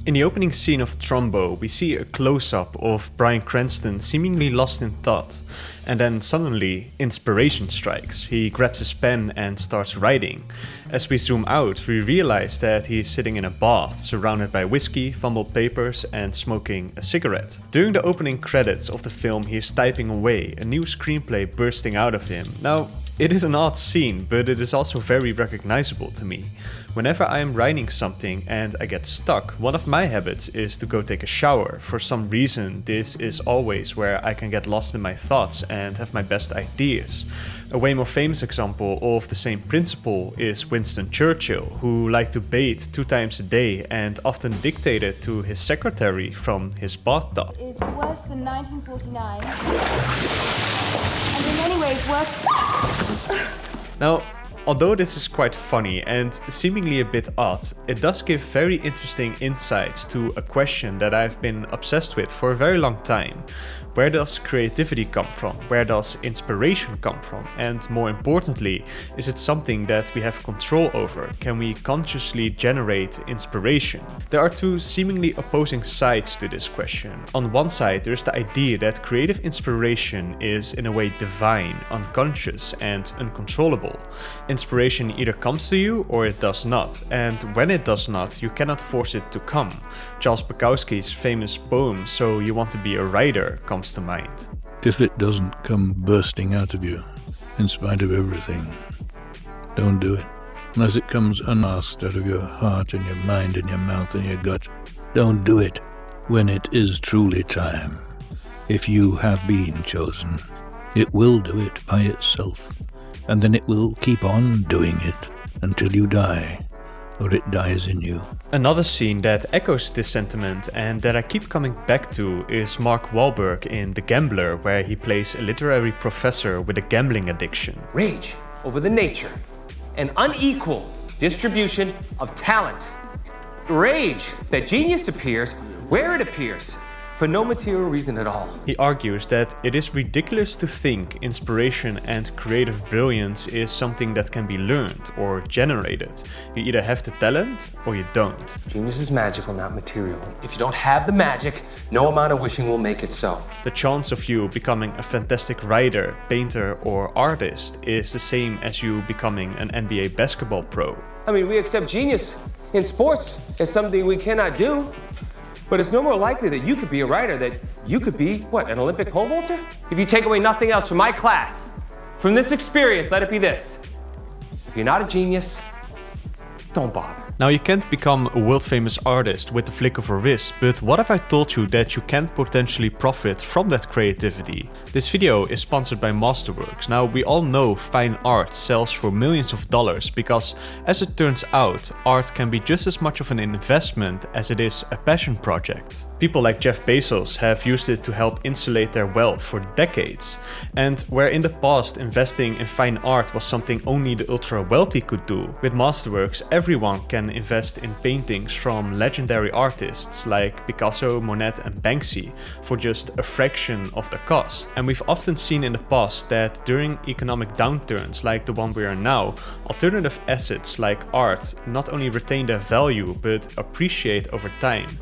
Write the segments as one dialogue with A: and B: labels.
A: In the opening scene of Trumbo, we see a close-up of Bryan Cranston seemingly lost in thought, and then suddenly inspiration strikes. He grabs his pen and starts writing. As we zoom out, we realize that he is sitting in a bath, surrounded by whiskey, fumbled papers, and smoking a cigarette. During the opening credits of the film, he is typing away, a new screenplay bursting out of him. Now, it is an odd scene, but it is also very recognizable to me. Whenever I am writing something and I get stuck, one of my habits is to go take a shower. For some reason, this is always where I can get lost in my thoughts and have my best ideas. A way more famous example of the same principle is Winston Churchill, who liked to bathe 2 times a day and often dictated to his secretary from his bathtub.
B: Is worse than 1949, and in many ways worse.
A: Now, although this is quite funny and seemingly a bit odd, it does give very interesting insights to a question that I've been obsessed with for a very long time. Where does creativity come from? Where does inspiration come from? And more importantly, is it something that we have control over? Can we consciously generate inspiration? There are 2 seemingly opposing sides to this question. On one side, there's the idea that creative inspiration is in a way divine, unconscious, and uncontrollable. Inspiration either comes to you or it does not, and when it does not, you cannot force it to come. Charles Bukowski's famous poem, "So You Want to Be a Writer," comes to mind.
C: If it doesn't come bursting out of you, in spite of everything, don't do it. Unless it comes unasked out of your heart and your mind and your mouth and your gut, don't do it. When it is truly time, if you have been chosen, it will do it by itself, and then it will keep on doing it until you die, or it dies in you.
A: Another scene that echoes this sentiment and that I keep coming back to is Mark Wahlberg in The Gambler, where he plays a literary professor with a gambling addiction.
D: Rage over the nature and unequal distribution of talent. Rage that genius appears where it appears, for no material reason at all.
A: He argues that it is ridiculous to think inspiration and creative brilliance is something that can be learned or generated. You either have the talent or you don't.
D: Genius is magical, not material. If you don't have the magic, no amount of wishing will make it so.
A: The chance of you becoming a fantastic writer, painter, or artist is the same as you becoming an NBA basketball pro.
D: I mean, we accept genius in sports as something we cannot do. But it's no more likely that you could be a writer, that you could be, an Olympic pole vaulter? If you take away nothing else from my class, from this experience, let it be this. If you're not a genius, don't bother.
A: Now, you can't become a world-famous artist with the flick of a wrist, but what if I told you that you can potentially profit from that creativity? This video is sponsored by Masterworks. Now, we all know fine art sells for millions of dollars because, as it turns out, art can be just as much of an investment as it is a passion project. People like Jeff Bezos have used it to help insulate their wealth for decades. And where in the past investing in fine art was something only the ultra-wealthy could do, with Masterworks everyone can invest in paintings from legendary artists like Picasso, Monet and Banksy for just a fraction of the cost. And we've often seen in the past that during economic downturns like the one we are now, alternative assets like art not only retain their value but appreciate over time.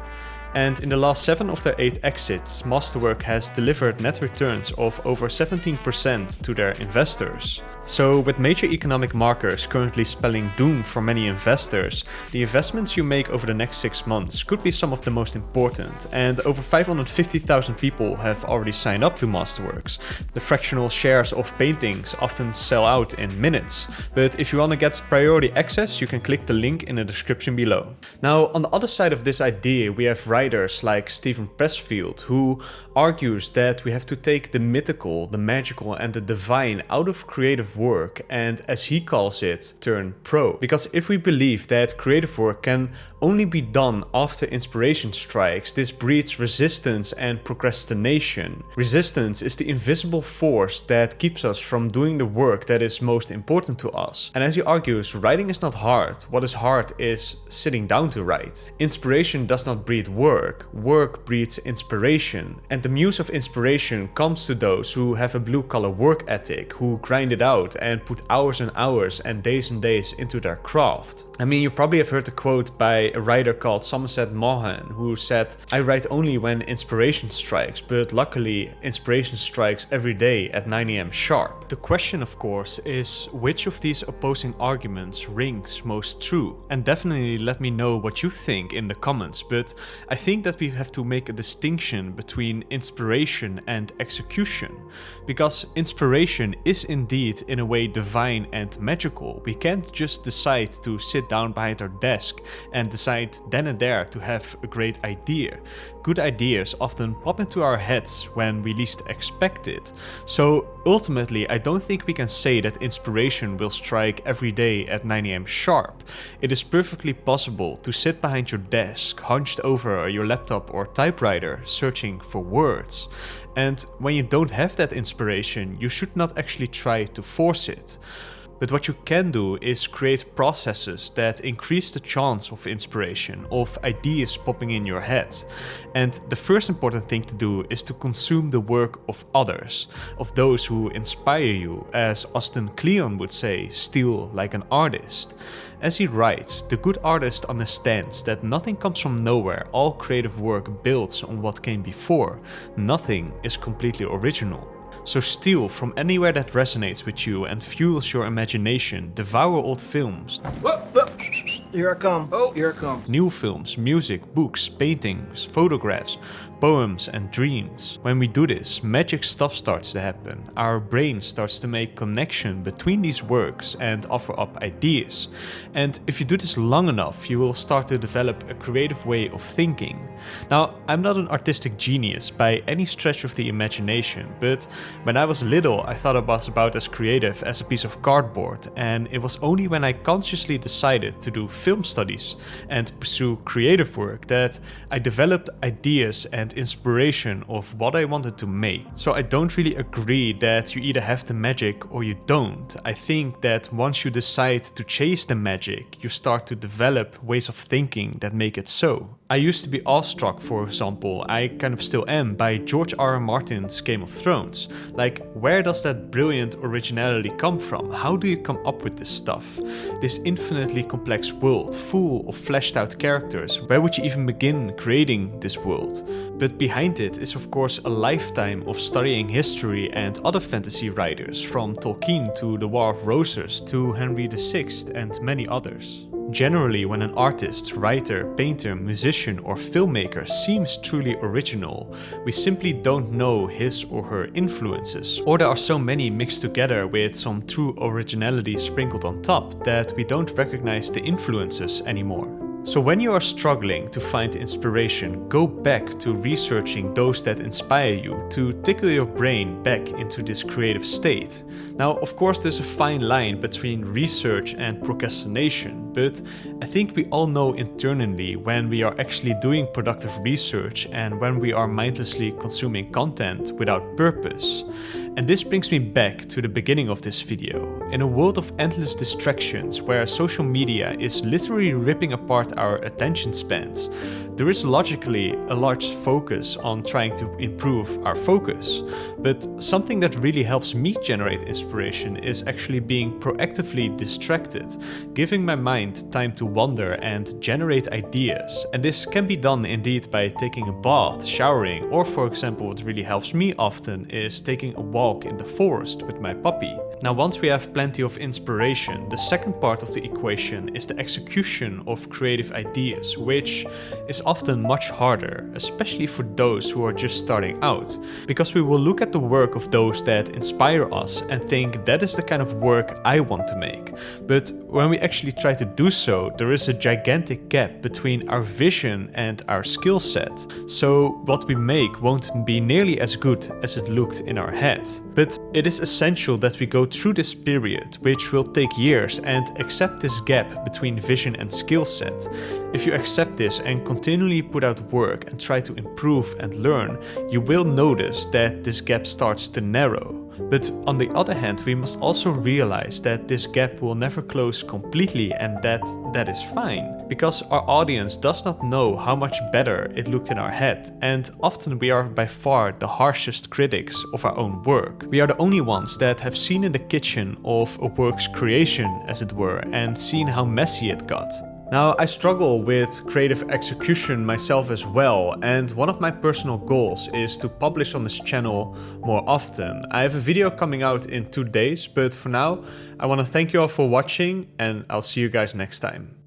A: And in the last 7 of their 8 exits, Masterwork has delivered net returns of over 17% to their investors. So with major economic markers currently spelling doom for many investors, the investments you make over the next 6 months could be some of the most important, and over 550,000 people have already signed up to Masterworks. The fractional shares of paintings often sell out in minutes, but if you want to get priority access, you can click the link in the description below. Now, on the other side of this idea, we have writers like Steven Pressfield, who argues that we have to take the mythical, the magical and the divine out of creative work and, as he calls it, turn pro. Because if we believe that creative work can only be done after inspiration strikes, this breeds resistance and procrastination. Resistance is the invisible force that keeps us from doing the work that is most important to us. And as he argues, writing is not hard. What is hard is sitting down to write. Inspiration does not breed work. Work breeds inspiration. And the muse of inspiration comes to those who have a blue-collar work ethic, who grind it out and put hours and hours and days into their craft. I mean, you probably have heard the quote by a writer called Somerset Maugham, who said, "I write only when inspiration strikes, but luckily inspiration strikes every day at 9 AM sharp." The question, of course, is which of these opposing arguments rings most true? And definitely let me know what you think in the comments, but I think that we have to make a distinction between inspiration and execution, because inspiration is indeed in a way divine and magical. We can't just decide to sit down behind our desk and decide then and there to have a great idea. Good ideas often pop into our heads when we least expect it. So ultimately, I don't think we can say that inspiration will strike every day at 9 AM sharp. It is perfectly possible to sit behind your desk, hunched over your laptop or typewriter, searching for words. And when you don't have that inspiration, you should not actually try to force it. But what you can do is create processes that increase the chance of inspiration, of ideas popping in your head. And the first important thing to do is to consume the work of others, of those who inspire you. As Austin Kleon would say, steal like an artist. As he writes, the good artist understands that nothing comes from nowhere, all creative work builds on what came before. Nothing is completely original. So steal from anywhere that resonates with you and fuels your imagination. Devour old films.
E: Here I come. Oh, here I come.
A: New films, music, books, paintings, photographs, poems and dreams. When we do this, magic stuff starts to happen. Our brain starts to make connection between these works and offer up ideas. And if you do this long enough, you will start to develop a creative way of thinking. Now, I'm not an artistic genius by any stretch of the imagination, but when I was little, I thought I was about as creative as a piece of cardboard, and it was only when I consciously decided to do film studies and pursue creative work that I developed ideas and inspiration of what I wanted to make. So I don't really agree that you either have the magic or you don't. I think that once you decide to chase the magic, you start to develop ways of thinking that make it so. I used to be awestruck, for example, I kind of still am, by George R.R. Martin's Game of Thrones. Like, where does that brilliant originality come from? How do you come up with this stuff? This infinitely complex world, full of fleshed out characters. Where would you even begin creating this world? But behind it is of course a lifetime of studying history and other fantasy writers, from Tolkien to the War of Roses to Henry VI and many others. Generally, when an artist, writer, painter, musician or filmmaker seems truly original, we simply don't know his or her influences. Or there are so many mixed together with some true originality sprinkled on top that we don't recognize the influences anymore. So when you are struggling to find inspiration, go back to researching those that inspire you, to tickle your brain back into this creative state. Now, of course, there's a fine line between research and procrastination, but I think we all know internally when we are actually doing productive research and when we are mindlessly consuming content without purpose. And this brings me back to the beginning of this video. In a world of endless distractions where social media is literally ripping apart our attention spans, there is logically a large focus on trying to improve our focus. But something that really helps me generate inspiration is actually being proactively distracted, giving my mind time to wander and generate ideas. And this can be done indeed by taking a bath, showering, or for example, what really helps me often is taking a walk in the forest with my puppy. Now, once we have plenty of inspiration, the second part of the equation is the execution of creative ideas, which is often much harder, especially for those who are just starting out, because we will look at the work of those that inspire us and think that is the kind of work I want to make. But when we actually try to do so, there is a gigantic gap between our vision and our skill set. So what we make won't be nearly as good as it looked in our head. But it is essential that we go through this period, which will take years, and accept this gap between vision and skill set. If you accept this and continually put out work and try to improve and learn, you will notice that this gap starts to narrow. But on the other hand, we must also realize that this gap will never close completely, and that is fine, because our audience does not know how much better it looked in our head, and often we are by far the harshest critics of our own work. We are the only ones that have seen in the kitchen of a work's creation, as it were, and seen how messy it got. Now, I struggle with creative execution myself as well, and one of my personal goals is to publish on this channel more often. I have a video coming out in 2 days, but for now, I want to thank you all for watching, and I'll see you guys next time.